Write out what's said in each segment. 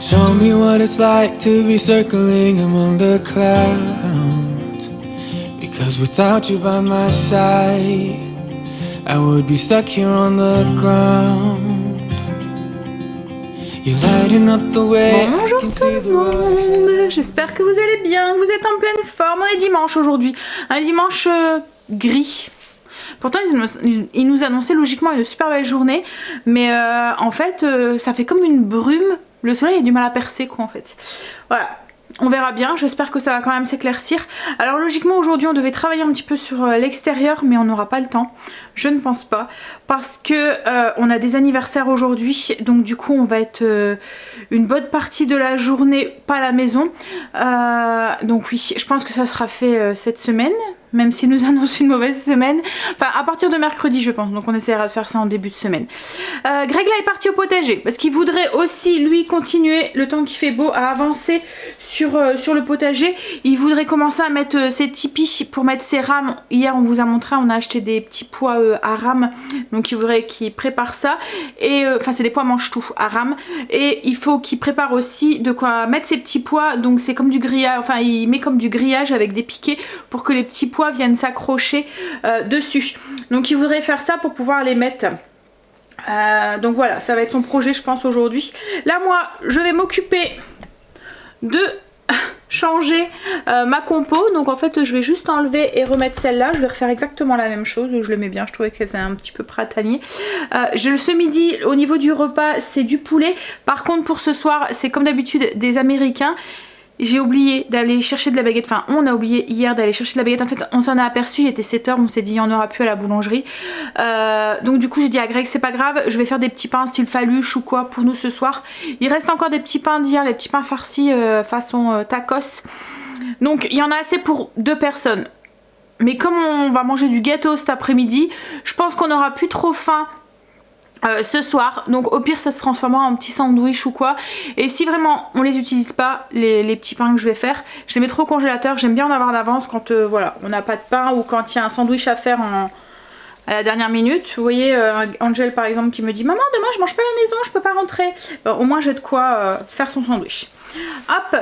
Show me what it's like to be circling among the clouds. Because without you by my side, I would be stuck here on the ground. You're lighting up the way. Bonjour tout le monde, j'espère que vous allez bien, que vous êtes en pleine forme. On est dimanche aujourd'hui, un dimanche gris. Pourtant ils nous annonçaient logiquement une super belle journée, mais en fait ça fait comme une brume. Le soleil a du mal à percer quoi en fait. Voilà, on verra bien, j'espère que ça va quand même s'éclaircir. Alors logiquement aujourd'hui on devait travailler un petit peu sur l'extérieur, mais on n'aura pas le temps. Je ne pense pas, parce que on a des anniversaires aujourd'hui, donc du coup on va être une bonne partie de la journée pas à la maison. Donc oui, je pense que ça sera fait cette semaine, même s'ils nous annoncent une mauvaise semaine. Enfin à partir de mercredi je pense, donc on essaiera de faire ça en début de semaine. Greg là est parti au potager, parce qu'il voudrait aussi lui continuer, le temps qu'il fait beau, à avancer sur le potager. Il voudrait commencer à mettre ses tipis pour mettre ses rames. Hier on vous a montré, on a acheté des petits pois à rames, donc il voudrait qu'il prépare ça, et enfin c'est des pois mange-tout à rames, et il faut qu'il prépare aussi de quoi mettre ses petits pois, donc c'est comme du grillage, enfin il met comme du grillage avec des piquets pour que les petits pois viennent s'accrocher dessus, donc il voudrait faire ça pour pouvoir les mettre. Donc voilà, ça va être son projet je pense aujourd'hui. Là moi je vais m'occuper de changer ma compo, donc en fait je vais juste enlever et remettre celle-là. Je vais refaire exactement la même chose, je l'aimais bien, je trouvais qu'elle faisait un petit peu printanier. Ce midi au niveau du repas c'est du poulet, par contre pour ce soir c'est comme d'habitude des américains. J'ai oublié d'aller chercher de la baguette, enfin on a oublié hier d'aller chercher de la baguette, en fait on s'en a aperçu, il était 7 h, on s'est dit il n'y en aura plus à la boulangerie. Donc du coup j'ai dit à Greg c'est pas grave, je vais faire des petits pains style faluche ou quoi pour nous ce soir. Il reste encore des petits pains d'hier, les petits pains farcis façon tacos. Donc il y en a assez pour 2 personnes. Mais comme on va manger du gâteau cet après-midi, je pense qu'on n'aura plus trop faim ce soir, donc au pire ça se transformera en petit sandwich ou quoi. Et si vraiment on les utilise pas, les petits pains que je vais faire, je les mettrai au congélateur. J'aime bien en avoir d'avance quand voilà, on n'a pas de pain ou quand il y a un sandwich à faire à la dernière minute. Vous voyez Angel par exemple qui me dit maman demain je mange pas à la maison, je peux pas rentrer. Au moins j'ai de quoi faire son sandwich. Hop,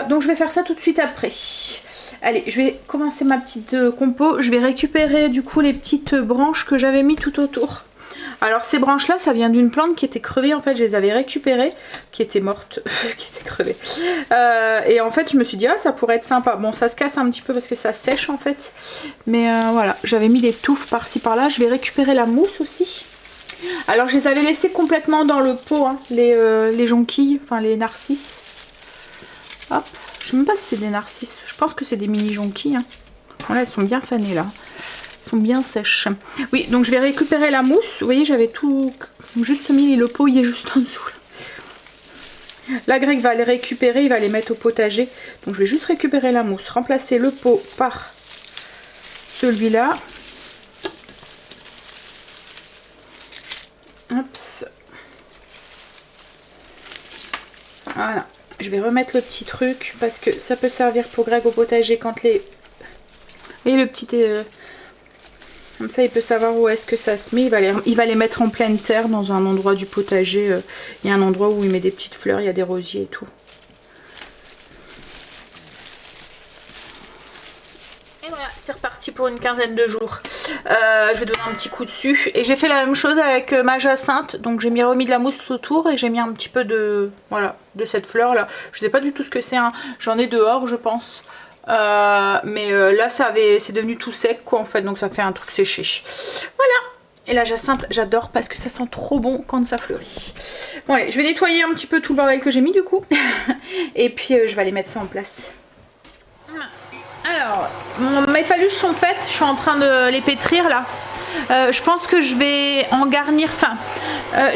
donc je vais faire ça tout de suite après. Allez, je vais commencer ma petite compo. Je vais récupérer du coup les petites branches que j'avais mis tout autour. Alors ces branches là ça vient d'une plante qui était crevée, en fait je les avais récupérées, qui était morte, qui était crevée, et en fait je me suis dit ah ça pourrait être sympa. Bon ça se casse un petit peu parce que ça sèche en fait, mais voilà, j'avais mis des touffes par-ci par-là. Je vais récupérer la mousse aussi. Alors je les avais laissées complètement dans le pot hein, les jonquilles, enfin les narcisses. Hop, je sais même pas si c'est des narcisses, je pense que c'est des mini jonquilles hein. Voilà, elles sont bien fanées là, sont bien sèches. Oui, donc je vais récupérer la mousse. Vous voyez, j'avais tout juste mis le pot, il est juste en dessous. Là, Greg va les récupérer, il va les mettre au potager. Donc je vais juste récupérer la mousse, remplacer le pot par celui-là. Hop. Voilà. Je vais remettre le petit truc parce que ça peut servir pour Greg au potager quand les... Vous voyez le petit... Comme ça il peut savoir où est-ce que ça se met. Il va les mettre en pleine terre dans un endroit du potager. Il y a un endroit où il met des petites fleurs, il y a des rosiers et tout. Et voilà, c'est reparti pour une quinzaine de jours. Je vais donner un petit coup dessus. Et j'ai fait la même chose avec ma jacinthe. Donc j'ai remis de la mousse autour et j'ai mis un petit peu de, voilà, de cette fleur là. Je sais pas du tout ce que c'est, hein. J'en ai dehors je pense. Mais là c'est devenu tout sec quoi en fait, donc ça fait un truc séché. Voilà. Et la jacinthe j'adore parce que ça sent trop bon quand ça fleurit. Bon allez, je vais nettoyer un petit peu tout le bordel que j'ai mis du coup. Et puis je vais aller mettre ça en place. Alors mes faluches sont faites, je suis en train de les pétrir là. Je pense que je vais en garnir, enfin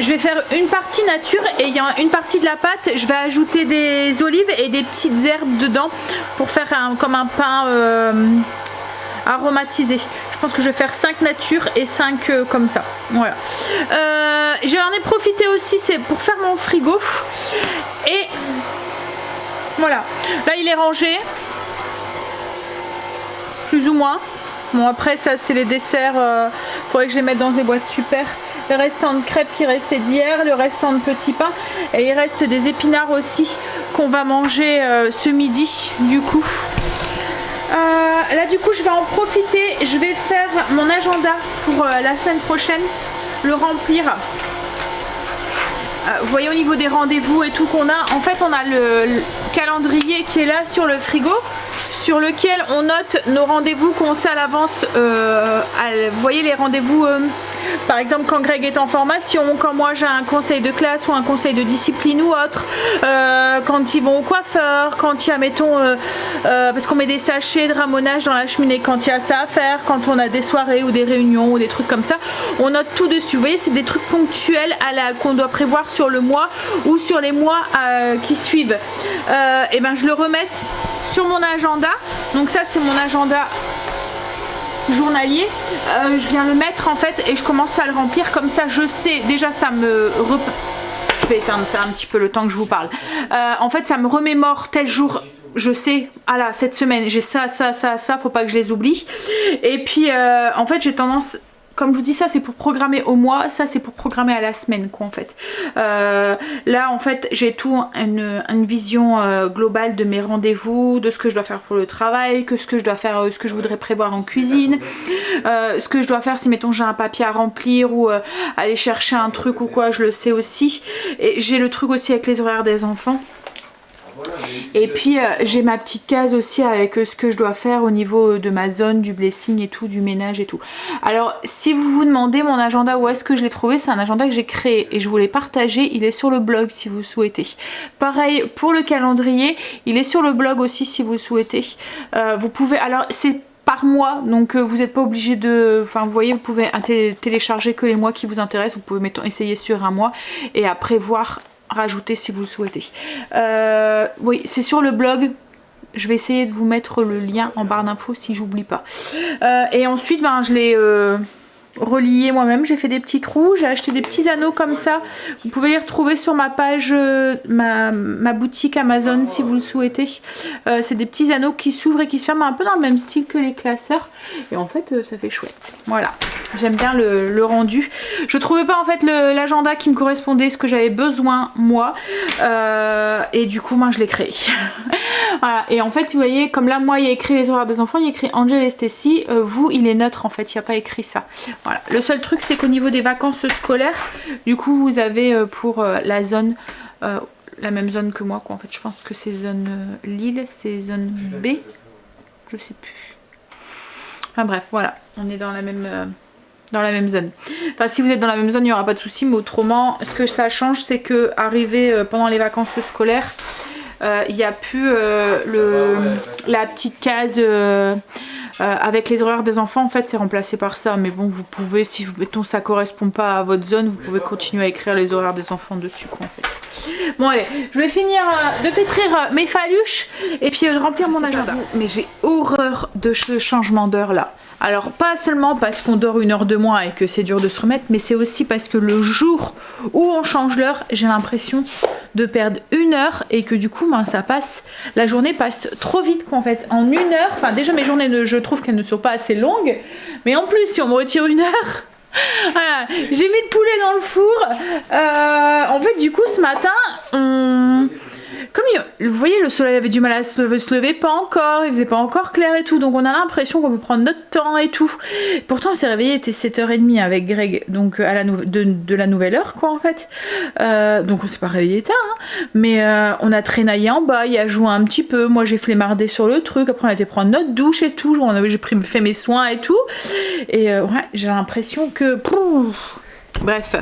je vais faire une partie nature et il y a une partie de la pâte, je vais ajouter des olives et des petites herbes dedans pour faire comme un pain aromatisé. Je pense que je vais faire 5 nature et 5 comme ça. Voilà. J'en ai profité aussi, c'est pour faire mon frigo. Et voilà. Là il est rangé. Plus ou moins. Bon après ça c'est les desserts, faudrait que je les mette dans des boîtes super. le restant de crêpes qui restait d'hier, le restant de petits pains et il reste des épinards aussi qu'on va manger ce midi du coup. Là du coup je vais en profiter, je vais faire mon agenda pour la semaine prochaine, le remplir. Vous voyez au niveau des rendez-vous et tout qu'on a, en fait on a le calendrier qui est là sur le frigo, sur lequel on note nos rendez-vous qu'on sait à l'avance. Vous voyez les rendez-vous, par exemple quand Greg est en formation, quand moi j'ai un conseil de classe ou un conseil de discipline ou autre, quand ils vont au coiffeur, quand il y a mettons, parce qu'on met des sachets de ramonage dans la cheminée quand il y a ça à faire, quand on a des soirées ou des réunions ou des trucs comme ça, on note tout dessus. Vous voyez c'est des trucs ponctuels qu'on doit prévoir sur le mois ou sur les mois qui suivent. Et ben je le remets sur mon agenda, donc ça c'est mon agenda journalier, je viens le mettre en fait et je commence à le remplir comme ça je sais, déjà ça me... Je vais éteindre ça un petit peu le temps que je vous parle. En fait ça me remémore tel jour, je sais, ah là cette semaine j'ai ça, faut pas que je les oublie. Et puis en fait j'ai tendance... Comme je vous dis, ça c'est pour programmer au mois, ça c'est pour programmer à la semaine quoi en fait. Là en fait j'ai tout une vision globale de mes rendez-vous, de ce que je dois faire pour le travail, ce que je dois faire, ce que je voudrais prévoir en cuisine, ce que je dois faire si mettons j'ai un papier à remplir ou aller chercher un truc ou quoi, je le sais aussi. Et j'ai le truc aussi avec les horaires des enfants. Et puis j'ai ma petite case aussi avec ce que je dois faire au niveau de ma zone, du blessing et tout, du ménage et tout. Alors si vous vous demandez mon agenda où est-ce que je l'ai trouvé, c'est un agenda que j'ai créé et je vous l'ai partagé, il est sur le blog si vous souhaitez. Pareil pour le calendrier, il est sur le blog aussi si vous souhaitez. Vous pouvez, alors c'est par mois, donc vous n'êtes pas obligé de, enfin vous voyez, vous pouvez télécharger que les mois qui vous intéressent, vous pouvez mettons, essayer sur un mois et après voir, rajouter si vous le souhaitez. Oui, c'est sur le blog. Je vais essayer de vous mettre le lien en barre d'infos si j'oublie pas. Et ensuite, ben, je l'ai relié moi-même. J'ai fait des petits trous. J'ai acheté des petits anneaux comme ça. Vous pouvez les retrouver sur ma page, ma boutique Amazon si vous le souhaitez. C'est des petits anneaux qui s'ouvrent et qui se ferment un peu dans le même style que les classeurs. Et en fait, ça fait chouette. Voilà. J'aime bien le rendu. Je trouvais pas en fait l'agenda qui me correspondait, ce que j'avais besoin moi. Et du coup, moi, je l'ai créé. Voilà. Et en fait, vous voyez, comme là, moi, il y a écrit les horaires des enfants, il y a écrit Angel et Stacy. Vous, il est neutre en fait. Il n'y a pas écrit ça. Voilà. Le seul truc, c'est qu'au niveau des vacances scolaires, du coup, vous avez pour la zone, la même zone que moi, quoi. En fait, je pense que c'est zone Lille, c'est zone B. Je sais plus. Enfin bref, voilà. On est dans la même zone. Enfin si vous êtes dans la même zone il n'y aura pas de souci, mais autrement ce que ça change c'est que arrivé pendant les vacances scolaires il n'y a plus la petite case avec les horaires des enfants. En fait c'est remplacé par ça, mais bon vous pouvez, si mettons ça correspond pas à votre zone, vous pouvez continuer à écrire les horaires des enfants dessus quoi en fait. Bon allez, je vais finir de pétrir mes phaluches et puis de remplir mon agenda. Mais j'ai horreur de ce changement d'heure là. Alors pas seulement parce qu'on dort une heure de moins et que c'est dur de se remettre, mais c'est aussi parce que le jour où on change l'heure, j'ai l'impression de perdre une heure et que du coup ben, la journée passe trop vite quoi en fait. En une heure, enfin déjà mes journées je trouve qu'elles ne sont pas assez longues, mais en plus si on me retire une heure, voilà, j'ai mis le poulet dans le four. En fait du coup ce matin comme vous voyez le soleil avait du mal à se lever pas encore, il faisait pas encore clair et tout, donc on a l'impression qu'on peut prendre notre temps et tout. Pourtant on s'est réveillé, il était 7h30 avec Greg, donc à de la nouvelle heure quoi en fait. Donc on s'est pas réveillé tard, hein. Mais on a traînaillé en bas, il a joué un petit peu, moi j'ai flemmardé sur le truc, après on a été prendre notre douche et tout, j'ai fait mes soins et tout. Et ouais, j'ai l'impression que... Bref,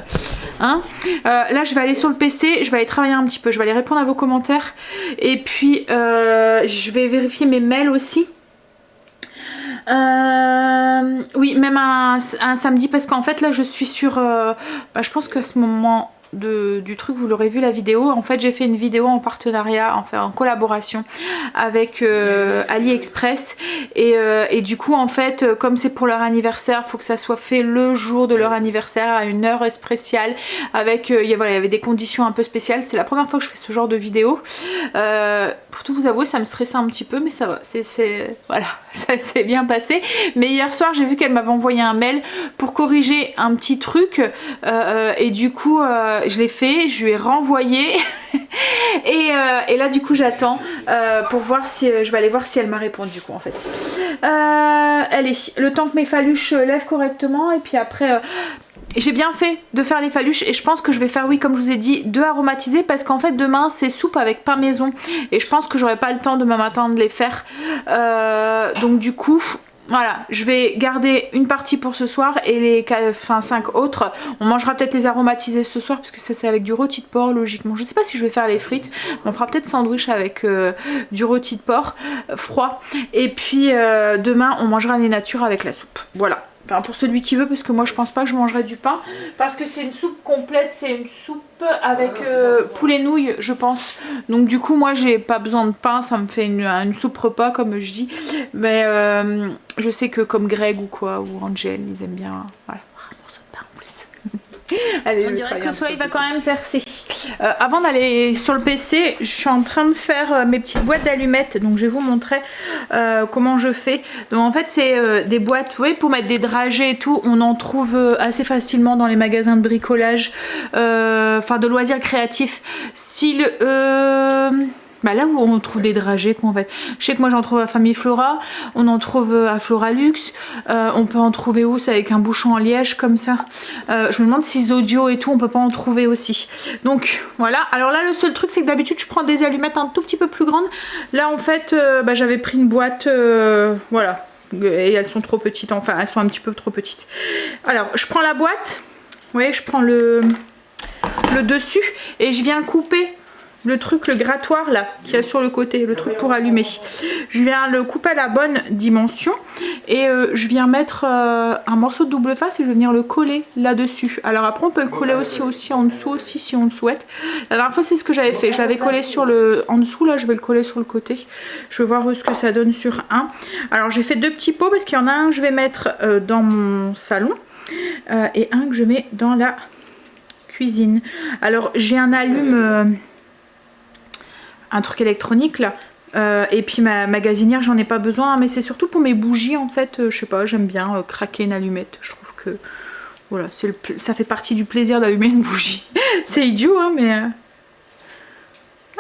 hein. Là je vais aller sur le PC, je vais aller travailler un petit peu, je vais aller répondre à vos commentaires et puis je vais vérifier mes mails aussi. Oui, même un samedi parce qu'en fait là je suis sur... je pense qu'à ce moment du truc, vous l'aurez vu la vidéo. En fait, j'ai fait une vidéo en partenariat, enfin en collaboration avec AliExpress. Et du coup, en fait, comme c'est pour leur anniversaire, il faut que ça soit fait le jour de leur anniversaire à une heure spéciale. Avec, il y avait des conditions un peu spéciales. C'est la première fois que je fais ce genre de vidéo. Pour tout vous avouer, ça me stressait un petit peu, mais ça va. Voilà, ça s'est bien passé. Mais hier soir, j'ai vu qu'elle m'avait envoyé un mail pour corriger un petit truc. Et du coup, je l'ai fait, je lui ai renvoyé. et là, du coup, j'attends pour voir si je vais aller voir si elle m'a répondu, du coup, en fait. Allez, le temps que mes faluches lèvent correctement, et puis après. J'ai bien fait de faire les faluches et je pense que je vais faire, oui, comme je vous ai dit, 2 aromatisés parce qu'en fait demain c'est soupe avec pain maison et je pense que j'aurai pas le temps demain matin de les faire. Donc du coup, voilà, je vais garder une partie pour ce soir et les 5 autres, on mangera peut-être les aromatisés ce soir parce que ça c'est avec du rôti de porc logiquement. Je sais pas si je vais faire les frites, mais on fera peut-être sandwich avec du rôti de porc froid. Et puis demain on mangera les natures avec la soupe. Voilà. Enfin, pour celui qui veut, parce que moi je pense pas que je mangerai du pain, parce que c'est une soupe complète, c'est une soupe avec poulet nouilles, je pense. Donc du coup moi j'ai pas besoin de pain, ça me fait une soupe repas comme je dis. Mais je sais que comme Greg ou quoi, ou Angel, ils aiment bien, voilà, un morceau de pain en plus. Allez, on dirait que le soleil va quand même percer. Avant d'aller sur le PC, je suis en train de faire mes petites boîtes d'allumettes. Donc je vais vous montrer comment je fais. Donc en fait c'est des boîtes, vous voyez, pour mettre des dragées et tout. On en trouve assez facilement dans les magasins de bricolage, enfin de loisirs créatifs. Style... Bah là où on trouve des dragées quoi en fait. Je sais que moi j'en trouve à Famille Flora, on en trouve à Floralux, on peut en trouver où c'est avec un bouchon en liège comme ça. Je me demande si Zodio et tout on peut pas en trouver aussi. Donc voilà, alors là le seul truc c'est que d'habitude je prends des allumettes un tout petit peu plus grandes. Là en fait j'avais pris une boîte, voilà, et elles sont trop petites, enfin elles sont un petit peu trop petites. Alors je prends la boîte, vous voyez je prends le dessus et je viens couper le truc, le grattoir là, qu'il y a sur le côté, le truc pour allumer. Je viens le couper à la bonne dimension et je viens mettre un morceau de double face et je vais venir le coller là-dessus. Alors après on peut le coller aussi en dessous aussi si on le souhaite. La dernière fois c'est ce que j'avais fait, je l'avais collé sur en dessous, là je vais le coller sur le côté. Je vais voir ce que ça donne sur un. Alors j'ai fait 2 petits pots parce qu'il y en a un que je vais mettre dans mon salon et un que je mets dans la cuisine. Alors j'ai un allume... un truc électronique là et puis ma magasinière j'en ai pas besoin mais c'est surtout pour mes bougies en fait, je sais pas, j'aime bien craquer une allumette, je trouve que voilà, ça fait partie du plaisir d'allumer une bougie. C'est idiot hein mais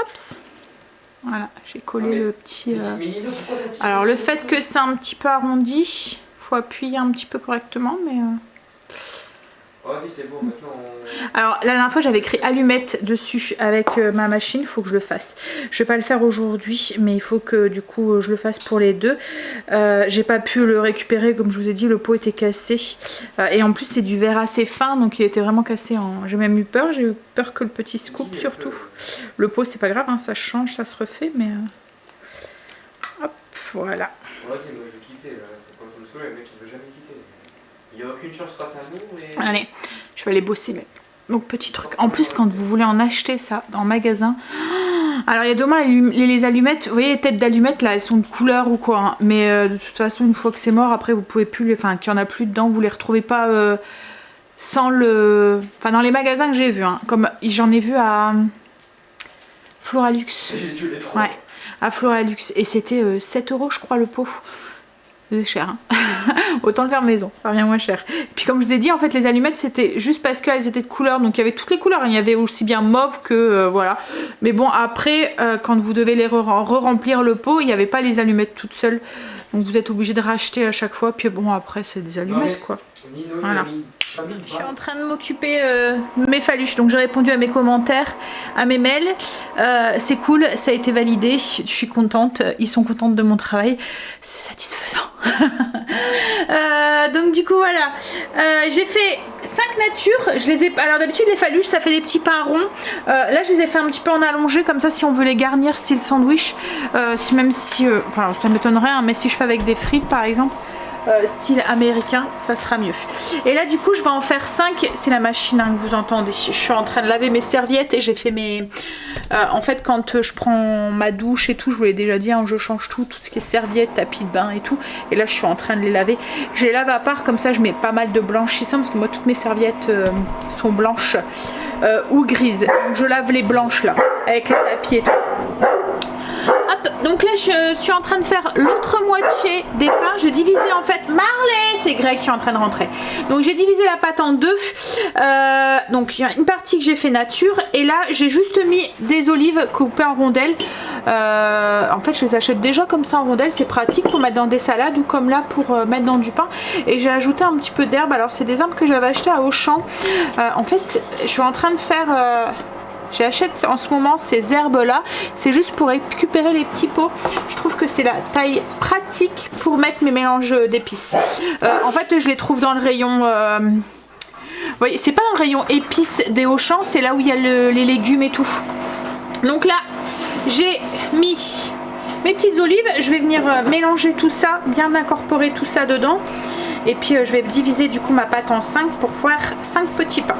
Oups. Voilà, j'ai collé le petit alors le fait que c'est un petit peu arrondi, faut appuyer un petit peu correctement mais Vas-y, c'est bon, maintenant Alors la dernière fois j'avais écrit allumette dessus avec ma machine, il faut que je le fasse. Je vais pas le faire aujourd'hui mais il faut que du coup je le fasse pour les deux. J'ai pas pu le récupérer comme je vous ai dit, le pot était cassé et en plus c'est du verre assez fin donc il était vraiment cassé. J'ai même eu peur, j'ai eu peur que le petit se coupe surtout. Le pot c'est pas grave hein, ça change, ça se refait mais hop voilà. Vas-y, moi je vais quitter là, c'est quand ça me saoule, le mec il veut jamais quitter. Il n'y a aucune chance face à nous et... Allez, je vais aller bosser maintenant. Donc petit truc. En plus quand vous voulez en acheter ça en magasin, alors il y a demain les allumettes, vous voyez les têtes d'allumettes là, elles sont de couleur ou quoi, hein. Mais de toute façon une fois que c'est mort, après vous pouvez plus, enfin qu'il n'y en a plus dedans, vous les retrouvez pas sans le... Enfin dans les magasins que j'ai vus, hein. Comme j'en ai vu à Floralux. J'ai dû les trouver. Ouais, à Floralux et c'était 7 € je crois le pot. C'est cher hein. Autant le faire maison, ça revient moins cher. Et puis comme je vous ai dit en fait les allumettes c'était juste parce qu'elles étaient de couleur, donc il y avait toutes les couleurs, il y avait aussi bien mauve que voilà. Mais bon après quand vous devez les re-remplir le pot, il n'y avait pas les allumettes toutes seules, donc vous êtes obligé de racheter à chaque fois, puis bon après c'est des allumettes quoi. Voilà. Je suis en train de m'occuper de mes faluches, donc j'ai répondu à mes commentaires, à mes mails, c'est cool, ça a été validé, je suis contente, ils sont contents de mon travail, c'est satisfaisant. Donc du coup voilà, j'ai fait 5 natures, je les ai, alors d'habitude les faluches ça fait des petits pains ronds, là je les ai fait un petit peu en allongé comme ça si on veut les garnir style sandwich, même si, enfin ça m'étonnerait hein, mais si je fais avec des frites par exemple, style américain, ça sera mieux. Et là du coup je vais en faire 5, c'est la machine hein, que vous entendez. Je suis en train de laver mes serviettes et j'ai fait mes... en fait quand je prends ma douche et tout, je vous l'ai déjà dit, hein, je change tout ce qui est serviettes, tapis de bain et tout. Et là je suis en train de les laver. Je les lave à part, comme ça je mets pas mal de blanchissant parce que moi toutes mes serviettes sont blanches ou grises. Donc je lave les blanches là, avec le tapis et tout. Hop, donc là je suis en train de faire l'autre moitié des pains. Je divisais en fait, Marley, c'est Greg qui est en train de rentrer. Donc j'ai divisé la pâte en deux. Donc il y a une partie que j'ai fait nature et là j'ai juste mis des olives coupées en rondelles. En fait je les achète déjà comme ça en rondelles, c'est pratique pour mettre dans des salades ou comme là pour mettre dans du pain. Et j'ai ajouté un petit peu d'herbe. Alors c'est des herbes que j'avais achetées à Auchan. En fait je suis en train de faire... J'achète en ce moment ces herbes là, c'est juste pour récupérer les petits pots. Je trouve que c'est la taille pratique pour mettre mes mélanges d'épices. En fait je les trouve dans le rayon... Vous voyez, c'est pas dans le rayon épices des Auchan, c'est là où il y a les légumes et tout. Donc là j'ai mis mes petites olives, je vais venir mélanger tout ça, bien incorporer tout ça dedans. Et puis je vais diviser du coup ma pâte en 5 pour faire 5 petits pains.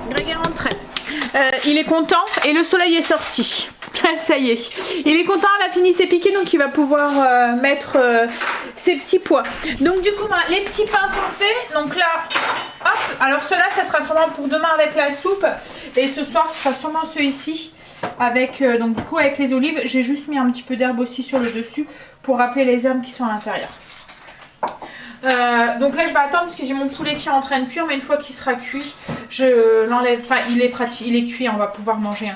Greg est rentré. Il est content et le soleil est sorti. Ça y est. Il est content, elle a fini ses piquets donc il va pouvoir mettre ses petits pois. Donc du coup les petits pains sont faits. Donc là, hop. Alors ceux-là ça sera sûrement pour demain avec la soupe. Et ce soir ce sera sûrement ceux ici. Avec donc du coup avec les olives. J'ai juste mis un petit peu d'herbe aussi sur le dessus pour rappeler les herbes qui sont à l'intérieur. Donc là je vais attendre parce que j'ai mon poulet qui est en train de cuire, mais une fois qu'il sera cuit je l'enlève, enfin il est pratique, il est cuit, on va pouvoir manger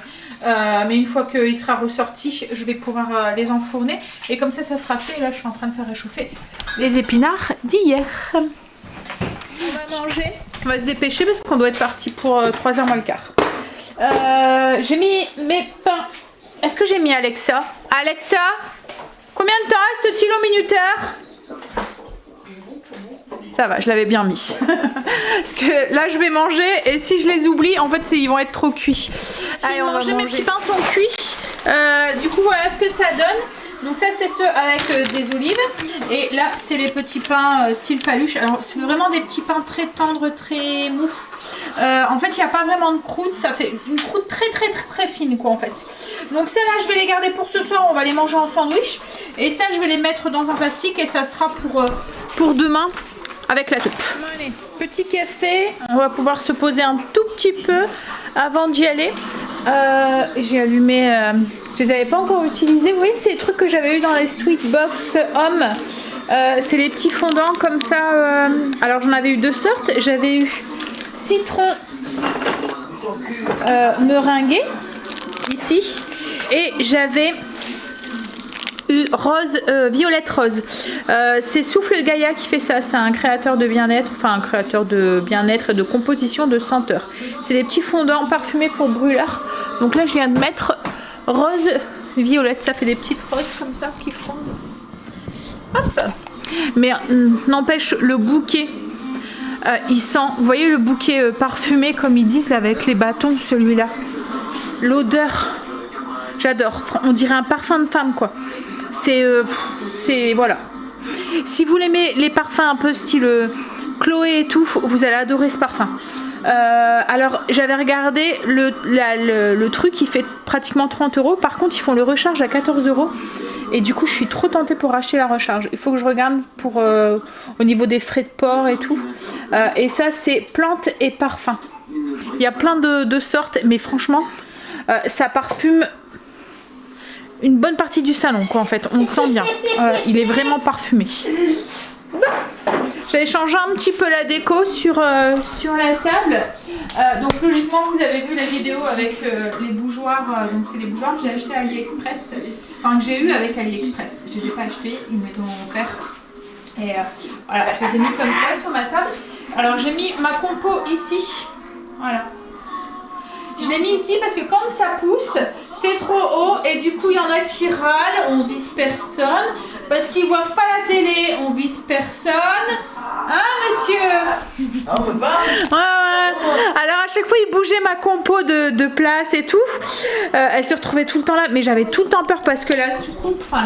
mais une fois qu'il sera ressorti je vais pouvoir les enfourner et comme ça sera fait. Et là je suis en train de faire réchauffer les épinards d'hier. On va manger, on va se dépêcher parce qu'on doit être parti pour 3h moins le quart. J'ai mis mes pains. Est-ce que j'ai mis Alexa? Alexa, combien de temps reste-t-il au minuteur? Ça va, je l'avais bien mis. Parce que là, je vais manger et si je les oublie, en fait, ils vont être trop cuits. Allez, on va manger. Mes petits pains sont cuits. Du coup, voilà ce que ça donne. Donc ça, c'est ceux avec des olives. Et là, c'est les petits pains style faluche. Alors, c'est vraiment des petits pains très tendres, très mous. En fait, il n'y a pas vraiment de croûte. Ça fait une croûte très fine, quoi, en fait. Donc ça, là, je vais les garder pour ce soir. On va les manger en sandwich. Et ça, je vais les mettre dans un plastique et ça sera pour demain. Avec la soupe. Allez, petit café. On va pouvoir se poser un tout petit peu avant d'y aller. J'ai allumé... je les avais pas encore utilisés. Vous voyez, c'est les trucs que j'avais eu dans les Sweet Box Home. C'est les petits fondants comme ça. Alors j'en avais eu deux sortes. J'avais eu citron meringué ici. Et j'avais... rose, violette rose. C'est Souffle Gaïa qui fait ça. C'est un créateur de bien-être, enfin un créateur de bien-être et de composition de senteurs. C'est des petits fondants parfumés pour brûleurs. Donc là je viens de mettre rose, violette. Ça fait des petites roses comme ça qui fondent. Hop. Mais n'empêche le bouquet. Il sent, vous voyez le bouquet parfumé comme ils disent avec les bâtons, celui-là. L'odeur, j'adore. On dirait un parfum de femme quoi. C'est voilà. Si vous aimez les parfums un peu style Chloé et tout, vous allez adorer ce parfum. Alors j'avais regardé le truc, il fait pratiquement 30 €. Par contre ils font le recharge à 14 € et du coup je suis trop tentée pour acheter la recharge. Il faut que je regarde pour au niveau des frais de port et tout. Et ça c'est plantes et parfums. Il y a plein de sortes, mais franchement ça parfume une bonne partie du salon quoi en fait, on le sent bien. Il est vraiment parfumé. J'avais changé un petit peu la déco sur la table. Donc logiquement vous avez vu la vidéo avec les bougeoirs. Donc c'est des bougeoirs que j'ai acheté à AliExpress. Enfin que j'ai eu avec AliExpress. Je les ai pas achetés, ils me les ont offerts. Et voilà, je les ai mis comme ça sur ma table. Alors j'ai mis ma compo ici. Voilà. Je l'ai mis ici parce que quand ça pousse, c'est trop haut et du coup il y en a qui râlent, on vise personne. Parce qu'ils ne voient pas la télé, on vise personne. Hein monsieur? Ah, on peut pas? Ouais. Alors à chaque fois il bougeait ma compo de place et tout. Elle se retrouvait tout le temps là, mais j'avais tout le temps peur parce que la soucoupe, enfin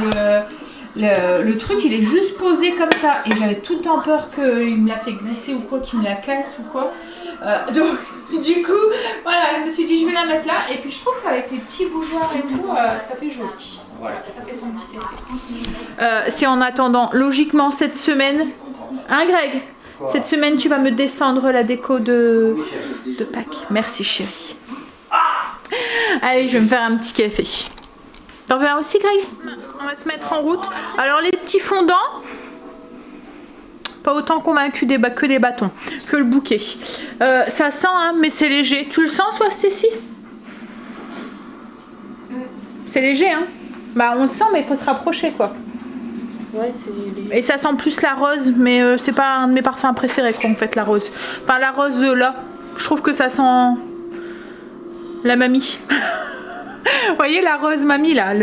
Le truc il est juste posé comme ça et j'avais tout le temps peur qu'il me la fait glisser ou quoi, qu'il me la casse ou quoi. Donc du coup voilà, je me suis dit je vais la mettre là et puis je trouve qu'avec les petits bougeoirs et tout ça fait joli. Voilà, ça fait son petit effet. C'est en attendant logiquement cette semaine. Hein Greg? Cette semaine tu vas me descendre la déco de Pâques. Merci chérie. Allez, je vais me faire un petit café. T'en veux un aussi, Greg? On va se mettre en route. Alors, les petits fondants, pas autant convaincu que des bâtons, que le bouquet. Ça sent, hein, mais c'est léger. Tu le sens, toi, Stécie? C'est léger, hein? Bah, on le sent, mais il faut se rapprocher, quoi. Ouais, c'est... Et ça sent plus la rose, mais c'est pas un de mes parfums préférés, quoi, en fait, la rose. Enfin, la rose, là, je trouve que ça sent la mamie. Vous voyez la rose mamie là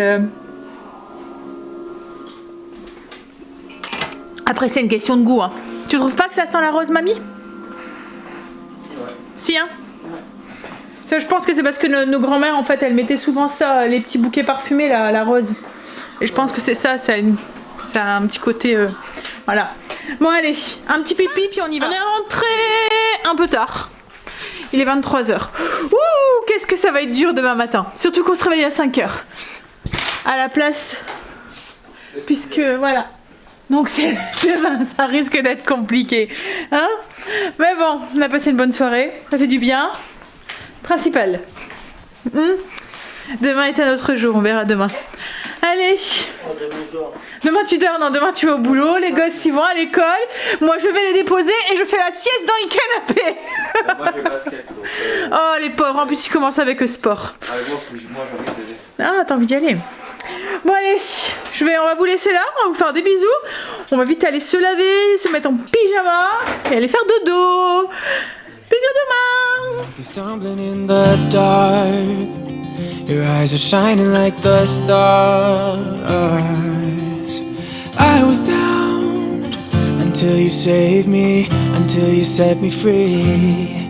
Après c'est une question de goût hein. Tu trouves pas que ça sent la rose mamie? Si hein. Ça je pense que c'est parce que nos grands-mères en fait elles mettaient souvent ça, les petits bouquets parfumés la rose. Et je pense que c'est ça, ça a un petit côté voilà. Bon allez, un petit pipi puis on y va. On est rentré un peu tard. Il est 23h. Ouh, qu'est-ce que ça va être dur demain matin. Surtout qu'on se réveille à 5h. À la place. Puisque, voilà. Donc c'est demain, ça risque d'être compliqué. Hein? Mais bon, on a passé une bonne soirée. Ça fait du bien. Principal. Demain est un autre jour, on verra demain. Allez. Demain tu dors, non, demain tu vas au boulot, les gosses y vont à l'école, moi je vais les déposer et je fais la sieste dans le canapé. Moi j'ai basket donc. Oh les pauvres, en plus ils commencent avec le sport. Ah, moi j'ai envie de t'aider. Ah t'as envie d'y aller. Bon allez, on va vous laisser là, on va vous faire des bisous. On va vite aller se laver, se mettre en pyjama et aller faire dodo. Bisous demain. You're stumbling in the dark. Your eyes are shining like the stars. I was down until you saved me, until you set me free.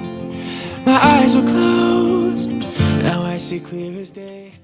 My eyes were closed, now I see clear as day.